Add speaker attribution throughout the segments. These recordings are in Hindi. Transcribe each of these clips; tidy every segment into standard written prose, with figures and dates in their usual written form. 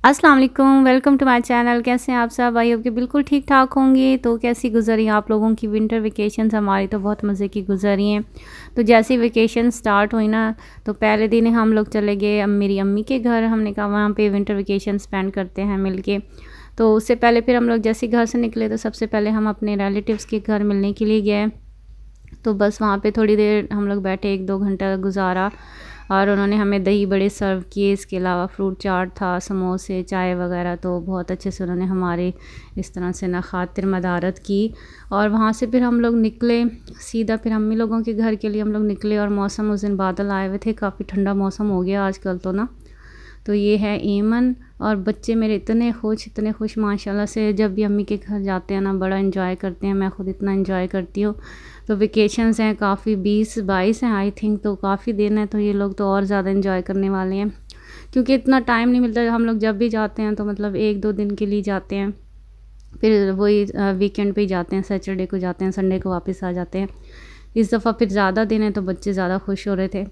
Speaker 1: अस्सलाम वालेकुम, वेलकम टू माय चैनल। कैसे हैं आप सब? आई होप कि बिल्कुल ठीक ठाक होंगे। तो कैसी गुजरी आप लोगों की विंटर वेकेशंस? हमारी तो बहुत मज़े की गुजरी हैं। तो जैसे ही वेकेशन स्टार्ट हुई ना, तो पहले दिन हम लोग चले गए मेरी अम्मी के घर। हमने कहा वहाँ पे विंटर वेकेशन स्पेंड करते हैं मिलके। तो उससे पहले फिर हम लोग जैसे ही घर से निकले तो सबसे पहले हम अपने रिलेटिव्स के घर मिलने के लिए गए। तो बस वहाँ पे थोड़ी देर हम लोग बैठे, 1-2 घंटा गुजारा और उन्होंने हमें दही बड़े सर्व किए। इसके अलावा फ्रूट चाट था, समोसे, चाय वगैरह। तो बहुत अच्छे से उन्होंने हमारे इस तरह से ना खातिर मदारत की। और वहाँ से फिर हम लोग निकले सीधा फिर अम्मी लोगों के घर के लिए हम लोग निकले। और मौसम उस दिन बादल आए हुए थे, काफ़ी ठंडा मौसम हो गया आजकल तो ना। तो ये है ऐमन और बच्चे मेरे इतने खुश माशाल्लाह से। जब भी अम्मी के घर जाते हैं ना बड़ा एंजॉय करते हैं, मैं ख़ुद इतना एंजॉय करती हूँ। तो वेकेशंस हैं काफ़ी, 20-22 हैं आई थिंक, तो काफ़ी दिन है। तो ये लोग तो और ज़्यादा एंजॉय करने वाले हैं क्योंकि इतना टाइम नहीं मिलता। हम लोग जब भी जाते हैं तो मतलब 1-2 दिन के लिए जाते हैं, फिर वही वीकेंड पे ही जाते हैं, सैटरडे को जाते हैं, संडे को वापस आ जाते हैं। इस दफ़ा फिर ज़्यादा दिन है तो बच्चे ज़्यादा खुश हो रहे थे।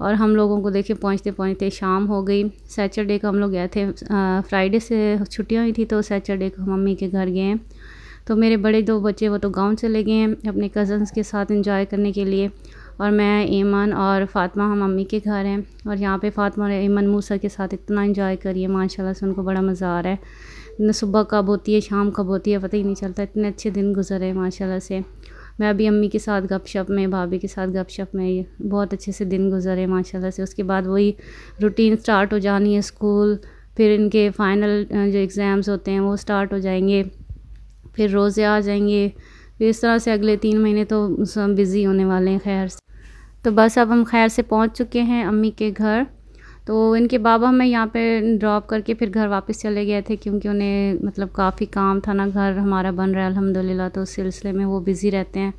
Speaker 1: और हम लोगों को देखिए पहुँचते पहुँचते शाम हो गई। सैटरडे को हम लोग गए थे, फ्राइडे से छुट्टियाँ हुई थी तो सैटरडे को हम मम्मी के घर गए हैं। तो मेरे बड़े 2 बच्चे वो तो गाँव चले गए हैं अपने कज़न्स के साथ एंजॉय करने के लिए। और मैं, ईमन और फ़ातिमा हम मम्मी के घर हैं। और यहाँ पे फ़ातिमा और ईमन मूसा के साथ इतना एंजॉय करिए माशाल्लाह से, उनको बड़ा मज़ा आ रहा है। न सुबह कब होती है शाम कब होती है पता ही नहीं चलता, इतने अच्छे दिन गुजरे माशाल्लाह से। मैं अभी अम्मी के साथ गपशप में, भाभी के साथ गपशप में, बहुत अच्छे से दिन गुजरे माशाल्लाह से। उसके बाद वही रूटीन स्टार्ट हो जानी है, स्कूल, फिर इनके फ़ाइनल जो एग्ज़ाम्स होते हैं वो स्टार्ट हो जाएंगे, फिर रोज़े आ जाएंगे। फिर इस तरह से अगले 3 महीने तो सब बिज़ी होने वाले हैं खैर से। तो बस अब हम खैर से पहुंच चुके हैं अम्मी के घर। तो इनके बाबा हमें यहाँ पे ड्रॉप करके फिर घर वापस चले गए थे क्योंकि उन्हें मतलब काफ़ी काम था ना, घर हमारा बन रहा है अल्हम्दुलिल्लाह, तो उस सिलसिले में वो बिज़ी रहते हैं।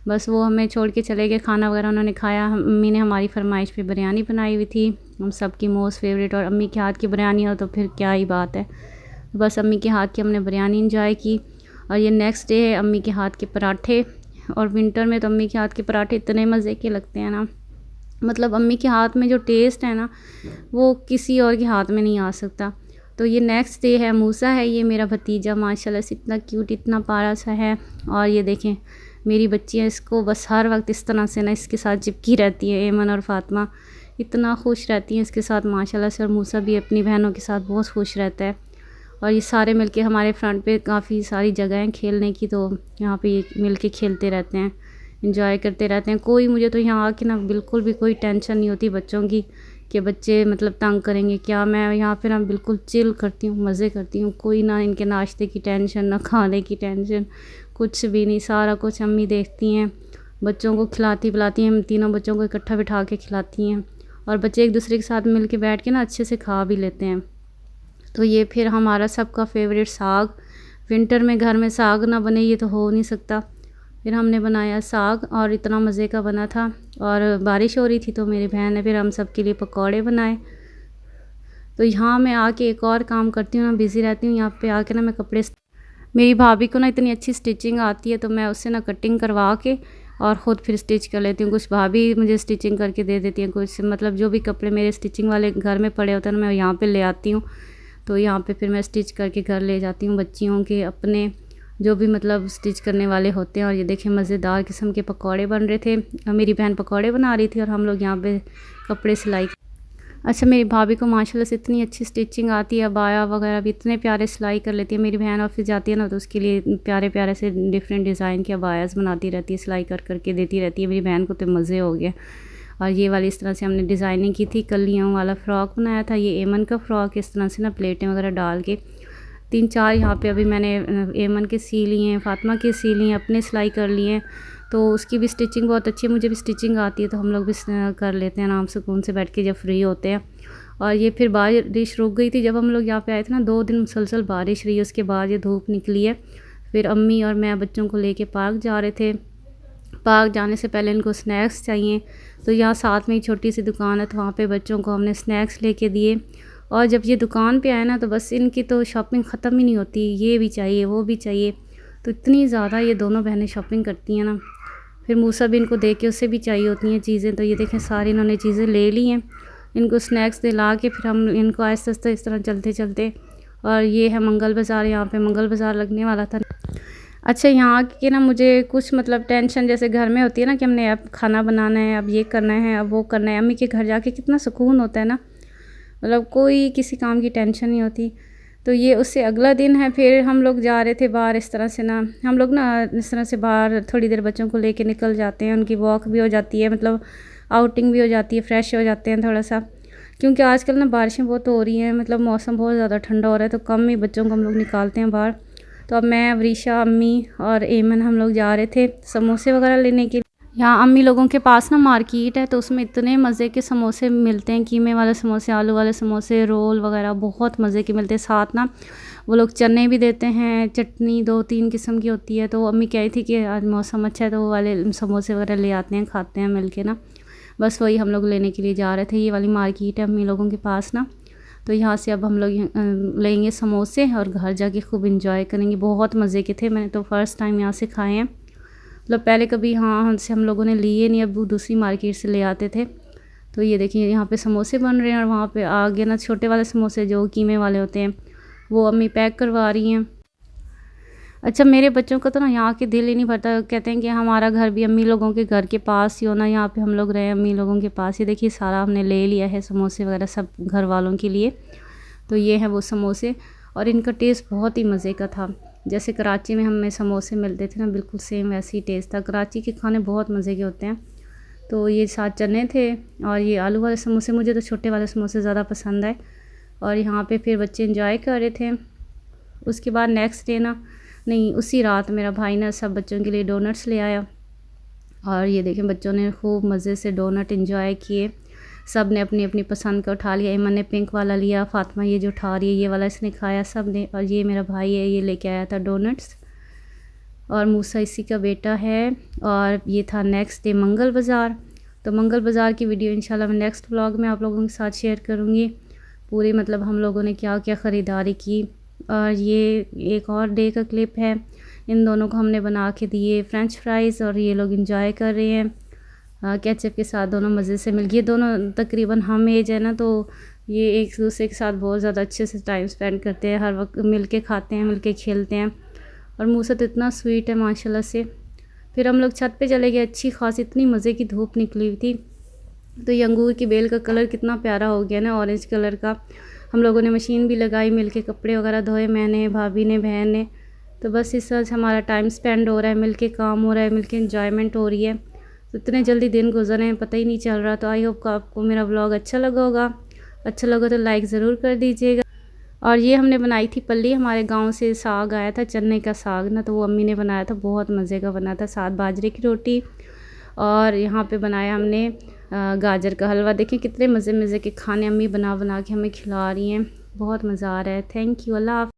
Speaker 1: बस वो हमें छोड़ के चले गए, खाना वगैरह उन्होंने खाया। अम्मी ने हमारी फरमाइश पे बिरयानी बनाई हुई थी, हम सब की मोस्ट फेवरेट। और अम्मी के हाथ की बिरयानी हो तो फिर क्या ही बात है। बस अम्मी के हाथ की हमने बिरयानी इंजॉय की। और ये नेक्स्ट डे है अम्मी के हाथ के पराठे। और विंटर में तो अम्मी के हाथ के पराठे इतने मज़े के लगते हैं ना, मतलब अम्मी के हाथ में जो टेस्ट है ना वो किसी और के हाथ में नहीं आ सकता। तो ये नेक्स्ट डे है, मूसा है ये मेरा भतीजा, माशाल्लाह से इतना क्यूट, इतना प्यारा सा है। और ये देखें मेरी बच्चियाँ इसको बस हर वक्त इस तरह से ना इसके साथ चिपकी रहती है। ऐमन और फ़ातिमा इतना खुश रहती हैं इसके साथ माशाल्लाह से। और मूसा भी अपनी बहनों के साथ बहुत खुश रहता है। और ये सारे मिलके हमारे फ्रंट पे काफ़ी सारी जगह हैं खेलने की, तो यहाँ पे ये मिलके खेलते रहते हैं, इंजॉय करते रहते हैं। कोई, मुझे तो यहाँ आके ना बिल्कुल भी कोई टेंशन नहीं होती बच्चों की कि बच्चे मतलब तंग करेंगे क्या। मैं यहाँ पे ना बिल्कुल चिल करती हूँ, मज़े करती हूँ। कोई ना इनके नाश्ते की टेंशन, ना खाने की टेंशन, कुछ भी नहीं। सारा कुछ अम्मी देखती हैं, बच्चों को खिलाती पिलाती हैं, तीनों बच्चों को इकट्ठा बिठा के खिलाती हैं। और बच्चे एक दूसरे के साथ मिल के बैठ के ना अच्छे से खा भी लेते हैं। तो ये फिर हमारा सबका फेवरेट साग, विंटर में घर में साग ना बने ये तो हो नहीं सकता। फिर हमने बनाया साग और इतना मज़े का बना था। और बारिश हो रही थी तो मेरी बहन ने फिर हम सब के लिए पकौड़े बनाए। तो यहाँ मैं आके एक और काम करती हूँ ना, बिज़ी रहती हूँ यहाँ पे आके ना। मैं कपड़े, मेरी भाभी को ना इतनी अच्छी स्टिचिंग आती है तो मैं उससे ना कटिंग करवा के और ख़ुद फिर स्टिच कर लेती हूँ। कुछ भाभी मुझे स्टिचिंग करके दे देती हैं, कुछ मतलब जो भी कपड़े मेरे स्टिचिंग वाले घर में पड़े होते हैं ना मैं यहाँ पे ले आती हूँ। तो यहाँ पे फिर मैं स्टिच करके घर ले जाती हूँ बच्चियों के, अपने जो भी मतलब स्टिच करने वाले होते हैं। और ये देखें मज़ेदार किस्म के पकौड़े बन रहे थे। मेरी बहन पकौड़े बना रही थी और हम लोग यहाँ पे कपड़े सिलाई। अच्छा, मेरी भाभी को माशाल्लाह से इतनी अच्छी स्टिचिंग आती है, अबाया वगैरह भी इतने प्यारे सिलाई कर लेती है। मेरी बहन ऑफिस जाती है ना तो उसके लिए प्यारे प्यारे से डिफरेंट डिज़ाइन के अबायास बनाती रहती है, सिलाई कर करके देती रहती है। मेरी बहन को तो मज़े हो गया। और ये वाली इस तरह से हमने डिज़ाइनिंग की थी, कलियों वाला फ़्रॉक बनाया था। ये ऐमन का फ़्रॉक, इस तरह से ना प्लेटें वगैरह डाल के 3-4 यहाँ पे अभी मैंने ऐमन के सी लिए हैं, फ़ातिमा के सी लिए हैं, अपने सिलाई कर लिए हैं। तो उसकी भी स्टिचिंग बहुत अच्छी है, मुझे भी स्टिचिंग आती है तो हम लोग भी कर लेते हैं आराम सुकून से बैठ के जब फ्री होते हैं। और ये फिर बारिश रुक गई थी जब हम लोग यहाँ पे आए थे ना, 2 दिन मुसलसल बारिश रही, उसके बाद ये धूप निकली है। फिर अम्मी और मैं बच्चों को लेके पार्क जा रहे थे। पार्क जाने से पहले इनको स्नैक्स चाहिए, तो यहाँ साथ में ही छोटी सी दुकान है तो वहाँ पे बच्चों को हमने स्नैक्स लेके दिए। और जब ये दुकान पे आए ना तो बस इनकी तो शॉपिंग ख़त्म ही नहीं होती, ये भी चाहिए वो भी चाहिए। तो इतनी ज़्यादा ये दोनों बहनें शॉपिंग करती हैं ना। फिर मूसा भी इनको देख के उससे भी चाहिए होती हैं चीज़ें। तो ये देखें सारी इन्होंने चीज़ें ले ली हैं। इनको स्नैक्स दिला के फिर हम इनको आहिस्ता आहिस्ता इस तरह चलते चलते। और ये है मंगल बाज़ार, यहाँ पे मंगल बाज़ार लगने वाला था। अच्छा, यहाँ के ना मुझे कुछ मतलब टेंशन जैसे घर में होती है ना कि हमने अब खाना बनाना है, अब ये करना है, अब वो करना है। अम्मी के घर जाके कितना सुकून होता है ना, मतलब कोई किसी काम की टेंशन नहीं होती। तो ये उससे अगला दिन है, फिर हम लोग जा रहे थे बाहर। इस तरह से ना हम लोग ना इस तरह से बाहर थोड़ी देर बच्चों को लेके निकल जाते हैं, उनकी वॉक भी हो जाती है, मतलब आउटिंग भी हो जाती है, फ्रेश हो जाते हैं थोड़ा सा। क्योंकि आजकल ना बारिशें बहुत हो रही हैं, मतलब मौसम बहुत ज़्यादा ठंडा हो रहा है, तो कम ही बच्चों को हम लोग निकालते हैं बाहर। तो अब मैं, वरीशा, अम्मी और एमन हम लोग जा रहे थे समोसे वगैरह लेने के लिए। यहाँ अम्मी लोगों के पास ना मार्केट है, तो उसमें इतने मज़े के समोसे मिलते हैं, कीमे वाले समोसे, आलू वाले समोसे, रोल वगैरह बहुत मज़े के मिलते हैं। साथ ना वो लोग चने भी देते हैं, चटनी 2-3 किस्म की होती है। तो अम्मी कही थी कि आज मौसम अच्छा है तो वो वाले समोसे वगैरह ले आते हैं, खाते हैं मिल के ना। बस वही हम लोग लेने के लिए जा रहे थे। ये वाली मार्केट है अम्मी लोगों के पास ना, तो यहाँ से अब हम लोग लेंगे समोसे और घर जाके खूब इंजॉय करेंगे। बहुत मज़े के थे, मैंने तो फ़र्स्ट टाइम यहाँ से खाए हैं, मतलब पहले कभी हाँ हमसे हम लोगों ने लिए नहीं, अब वो दूसरी मार्केट से ले आते थे। तो ये देखिए यहाँ पे समोसे बन रहे हैं, और वहाँ पे आगे ना छोटे वाले समोसे जो कीमे वाले होते हैं वो अम्मी पैक करवा रही हैं। अच्छा, मेरे बच्चों का तो ना यहाँ के दिल ही नहीं भरता, कहते हैं कि हमारा घर भी अम्मी लोगों के घर के पास ही हो ना, यहाँ पे हम लोग रहे अम्मी लोगों के पास ही। देखिए सारा हमने ले लिया है समोसे वगैरह सब घर वालों के लिए। तो ये है वो समोसे, और इनका टेस्ट बहुत ही मज़े का था। जैसे कराची में हमें समोसे मिलते थे ना, बिल्कुल सेम वैसे ही टेस्ट था। कराची के खाने बहुत मज़े के होते हैं। तो ये 7 चने थे, और ये आलू वाले समोसे, मुझे तो छोटे वाले समोसे ज़्यादा पसंद आए। और यहाँ पे फिर बच्चे इंजॉय कर रहे थे। उसके बाद नेक्स्ट डे ना, नहीं उसी रात मेरा भाई ना सब बच्चों के लिए डोनट्स ले आया, और ये देखें बच्चों ने खूब मज़े से डोनट इंजॉय किए। सब ने अपनी अपनी पसंद का उठा लिया। ईमन ने पिंक वाला लिया, फ़ातिमा ये जो उठा रही है ये वाला इसने खाया सब ने। और ये मेरा भाई है, ये लेके आया था डोनट्स, और मूसा इसी का बेटा है। और ये था नेक्स्ट डे मंगल बाज़ार। तो मंगल बाज़ार की वीडियो इंशाल्लाह मैं नेक्स्ट व्लॉग में आप लोगों के साथ शेयर करूँगी, पूरी मतलब हम लोगों ने क्या क्या ख़रीदारी की। और ये एक और डे का क्लिप है, इन दोनों को हमने बना के दिए फ़्रेंच फ्राइज़, और ये लोग इंजॉय कर रहे हैं केचप के साथ। दोनों मज़े से मिल, ये दोनों तकरीबन हम एज है ना, तो ये एक दूसरे के साथ बहुत ज़्यादा अच्छे से टाइम स्पेंड करते हैं, हर वक्त मिल के खाते हैं, मिल के खेलते हैं। और मूसा तो इतना स्वीट है माशाल्लाह से। फिर हम लोग छत पे चले गए, अच्छी खासी इतनी मज़े की धूप निकली हुई थी। तो ये अंगूर की बेल का कलर कितना प्यारा हो गया ना, ऑरेंज कलर का। हम लोगों ने मशीन भी लगाई, मिल के कपड़े वगैरह धोए, मैंने, भाभी ने, बहन ने। तो बस इस तरह से हमारा टाइम स्पेंड हो रहा है, मिल के काम हो रहा है, मिल के इंजॉयमेंट हो रही है। तो इतने जल्दी दिन गुजरे हैं पता ही नहीं चल रहा। तो आई होप कि आपको मेरा व्लॉग अच्छा लगा होगा। अच्छा लगा तो लाइक ज़रूर कर दीजिएगा। और ये हमने बनाई थी पल्ली, हमारे गांव से साग आया था, चने का साग ना, तो वो अम्मी ने बनाया था, बहुत मज़े का बना था। साथ बाजरे की रोटी, और यहाँ पे बनाया हमने गाजर का हलवा। देखिए कितने मज़े मज़े के खाने अम्मी बना बना के हमें खिला रही हैं, बहुत मज़ा आ रहा है। थैंक यू, अल्लाह हाफ़िज़।